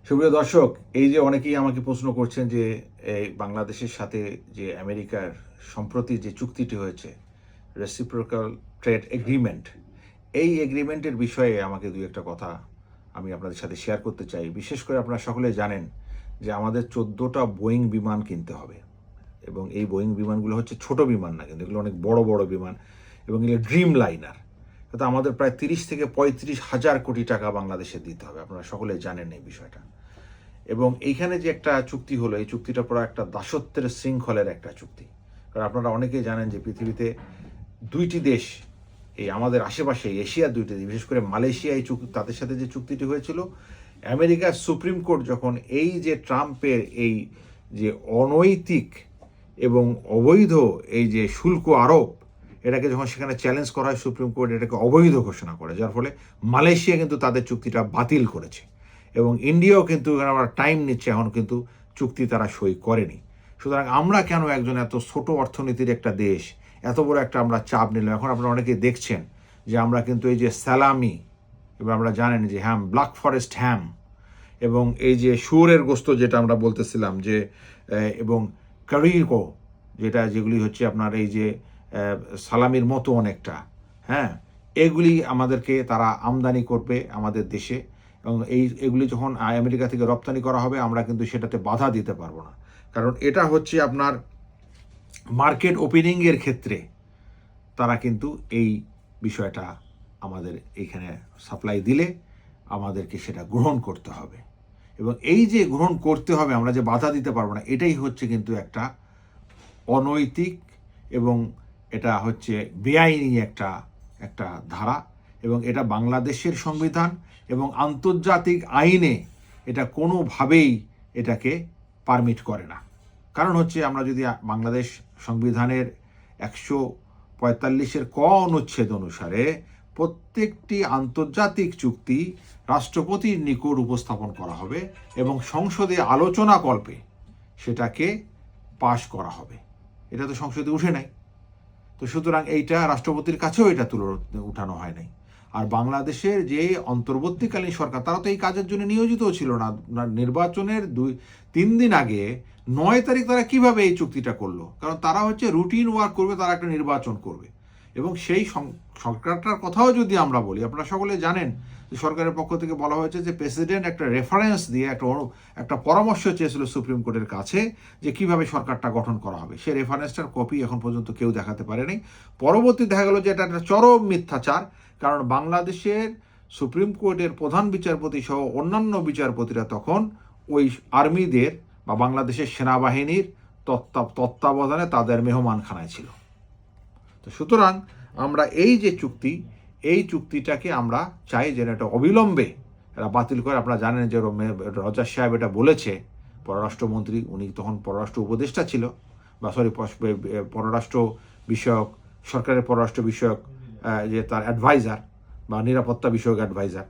সুপ্রিয় দর্শক, এই যে অনেকেই আমাকে প্রশ্ন করছেন যে এই বাংলাদেশের সাথে যে আমেরিকার সম্প্রতি যে চুক্তিটি হয়েছে, রেসিপ্রোকাল ট্রেড এগ্রিমেন্ট, এই এগ্রিমেন্টের বিষয়ে আমাকে দুই একটা কথা আমি আপনাদের সাথে শেয়ার করতে চাই। বিশেষ করে আপনারা সকলে জানেন যে আমাদের 14টা বোয়িং বিমান কিনতে হবে, এবং এই বোয়িং বিমানগুলো হচ্ছে ছোট বিমান না, কিন্তু এগুলো অনেক বড় বড় বিমান, এবং এগুলো ড্রিম লাইনার। তো আমাদের প্রায় 30 থেকে 35 হাজার কোটি টাকা বাংলাদেশে দিতে হবে, আপনারা সকলে জানেন এই বিষয়টা। এবং এইখানে যে একটা চুক্তি হলো, এই চুক্তিটা পুরো একটা দাসত্বের শৃঙ্খলের একটা চুক্তি। কারণ আপনারা অনেকেই জানেন যে পৃথিবীতে দুইটি দেশ, এই আমাদের আশেপাশে এশিয়ার দুইটি দেশ, বিশেষ করে মালয়েশিয়া, এই তাদের সাথে যে চুক্তিটি হয়েছিল, আমেরিকার সুপ্রিম কোর্ট যখন এই যে ট্রাম্পের এই যে অনৈতিক এবং অবৈধ এই যে শুল্ক আরোপ, এটাকে যখন সেখানে চ্যালেঞ্জ করা হয়, সুপ্রিম কোর্ট এটাকে অবৈধ ঘোষণা করে, যার ফলে মালয়েশিয়া কিন্তু তাদের চুক্তিটা বাতিল করেছে। এবং ইন্ডিয়াও কিন্তু আমরা টাইম নিচ্ছে, এখন কিন্তু চুক্তি তারা সই করেনি। সুতরাং আমরা কেন একজন এত ছোট অর্থনীতির একটা দেশ এত বড় একটা আমরা চাপ নিলাম? এখন আপনারা অনেকেই দেখছেন যে আমরা কিন্তু এই যে স্যালামি, এবং আমরা জানেন যে হ্যাম, ব্ল্যাক ফরেস্ট হ্যাম, এবং এই যে শুয়োরের গোস্ত যেটা আমরা বলতেছিলাম যে, এবং কারিকো, যেগুলি হচ্ছে আপনার এই যে সালামির মতো অনেকটা, হ্যাঁ, এগুলি আমাদেরকে তারা আমদানি করবে আমাদের দেশে। এবং এগুলি যখন আমেরিকা থেকে রপ্তানি করা হবে, আমরা কিন্তু সেটাতে বাধা দিতে পারবো না। কারণ এটা হচ্ছে আপনার মার্কেট ওপেনিংয়ের ক্ষেত্রে তারা কিন্তু এই বিষয়টা আমাদের এইখানে সাপ্লাই দিলে আমাদেরকে সেটা গ্রহণ করতে হবে। এবং এই যে গ্রহণ করতে হবে, আমরা যে বাধা দিতে পারবো না, এটাই হচ্ছে কিন্তু একটা অনৈতিক, এবং এটা হচ্ছে বেআইনি একটা একটা ধারা। এবং এটা বাংলাদেশের সংবিধান এবং আন্তর্জাতিক আইনে এটা কোনোভাবেই এটাকে পারমিট করে না। কারণ হচ্ছে আমরা যদি বাংলাদেশ সংবিধানের 145-এর ক অনুচ্ছেদ অনুসারে প্রত্যেকটি আন্তর্জাতিক চুক্তি রাষ্ট্রপতির নিকট উপস্থাপন করা হবে এবং সংসদে আলোচনা কল্পে সেটাকে পাশ করা হবে। এটা তো সংসদে উঠে নাই, তো সুতরাং এইটা রাষ্ট্রপতির কাছেও এটা উঠানো হয় নাই। আর বাংলাদেশের যে অন্তর্বর্তীকালীন সরকার, তারা তো এই কাজের জন্য নিয়োজিত ছিল না। নির্বাচনের 2-3 দিন আগে 9 তারিখ তারা কিভাবে এই চুক্তিটা করলো? কারণ তারা হচ্ছে রুটিন ওয়ার্ক করবে, তারা একটা নির্বাচন করবে। এবং সেই সরকারটার কথাও যদি আমরা বলি, আপনারা সকলে জানেন যে সরকারের পক্ষ থেকে বলা হয়েছে যে প্রেসিডেন্ট একটা রেফারেন্স দিয়ে একটা পরামর্শ চেয়েছিল সুপ্রিম কোর্টের কাছে যে কিভাবে সরকারটা গঠন করা হবে। সেই রেফারেন্সটার কপি এখন পর্যন্ত কেউ দেখাতে পারেনি। পরবর্তী দেখা গেল যে এটা একটা চরম মিথ্যাচার। কারণ বাংলাদেশের সুপ্রিম কোর্টের প্রধান বিচারপতি সহ অন্যান্য বিচারপতিরা তখন ওই আর্মিদের বা বাংলাদেশের সেনাবাহিনীর তত্ত্বাবধানে তাদের মেহমানখানায় ছিল। তো সুতরাং আমরা এই যে চুক্তি, এই চুক্তিটাকে আমরা চাই যেন এটা অবিলম্বে এরা বাতিল করে। আপনারা জানেন যে রজার সাহেব এটা বলেছে, পররাষ্ট্রমন্ত্রী, উনি তখন পররাষ্ট্র উপদেষ্টা ছিল, বা পররাষ্ট্র বিষয়ক, সরকারের পররাষ্ট্র বিষয়ক যে তার অ্যাডভাইজার বা নিরাপত্তা বিষয়ক অ্যাডভাইজার।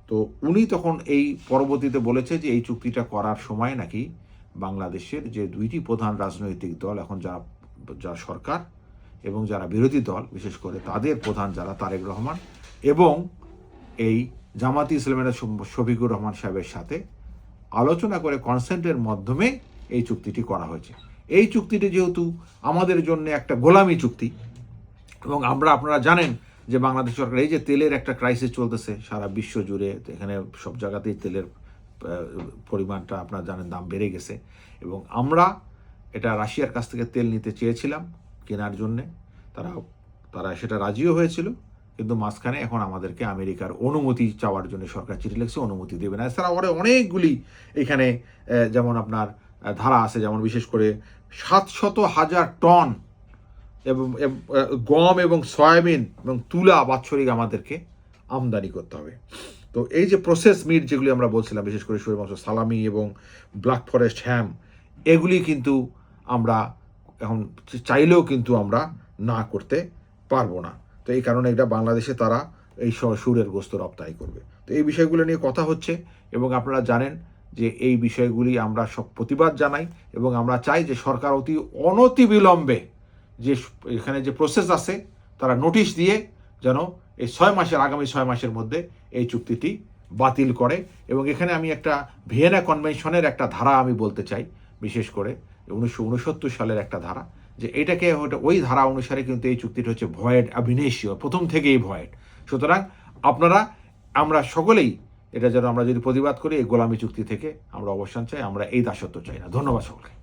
তো উনি তখন এই পরবর্তীতে বলেছে যে এই চুক্তিটা করার সময় নাকি বাংলাদেশের যে দুইটি প্রধান রাজনৈতিক দল এখন, যারা সরকার এবং যারা বিরোধী দল, বিশেষ করে তাদের প্রধান যারা তারেক রহমান এবং এই জামাতি ইসলামের শফিকুর রহমান সাহেবের সাথে আলোচনা করে কনসেন্টের মাধ্যমে এই চুক্তিটি করা হয়েছে। এই চুক্তিটি যেহেতু আমাদের জন্য একটা গোলামি চুক্তি, এবং আপনারা জানেন যে বাংলাদেশ সরকার, এই যে তেলের একটা ক্রাইসিস চলতেছে সারা বিশ্ব জুড়ে, এখানে সব জায়গাতেই তেলের পরিমাণটা আপনারা জানেন, দাম বেড়ে গেছে। এবং আমরা এটা রাশিয়ার কাছ থেকে তেল নিতে চেয়েছিলাম কেনার জন্যে, তারা সেটা রাজিও হয়েছিল, কিন্তু মাঝখানে এখন আমাদেরকে আমেরিকার অনুমতি চাওয়ার জন্য সরকার চিঠি লিখছে, অনুমতি দেবে না। এছাড়া অনেকগুলি এখানে যেমন আপনার ধারা আছে, যেমন বিশেষ করে 700,000 টন এবং গম এবং সয়াবিন এবং তুলা বাৎসরিক আমাদেরকে আমদানি করতে হবে। তো এই যে প্রসেস মিট যেগুলি আমরা বলছিলাম, বিশেষ করে শুয়োর মাংস, সালামি এবং ব্ল্যাক ফরেস্ট হ্যাম, এগুলি কিন্তু আমরা এখন চাইলেও কিন্তু আমরা না করতে পারবো না। তো এই কারণে এটা বাংলাদেশে তারা এই শুয়োরের গোস্ত রপ্তানি করবে। তো এই বিষয়গুলো নিয়ে কথা হচ্ছে, এবং আপনারা জানেন যে এই বিষয়গুলি আমরা সব প্রতিবাদ জানাই, এবং আমরা চাই যে সরকার অনতিবিলম্বে যে এখানে যে প্রসেস আছে তারা নোটিশ দিয়ে যেন এই 6 মাসের, আগামী 6 মাসের মধ্যে এই চুক্তিটি বাতিল করে। এবং এখানে আমি একটা ভিয়েনা কনভেনশনের একটা ধারা আমি বলতে চাই, বিশেষ করে 1969 সালের একটা ধারা, যে এটাকে ওই ধারা অনুসারে কিন্তু এই চুক্তিটা হচ্ছে ভয়েড অ্যাবিনেশিও, প্রথম থেকেই ভয়েড। সুতরাং আমরা সকলেই এটা যেন আমরা যদি প্রতিবাদ করি এই গোলামী চুক্তি থেকে আমরা অবসান চাই, আমরা এই দাসত্ব চাই না। ধন্যবাদ সকলকে।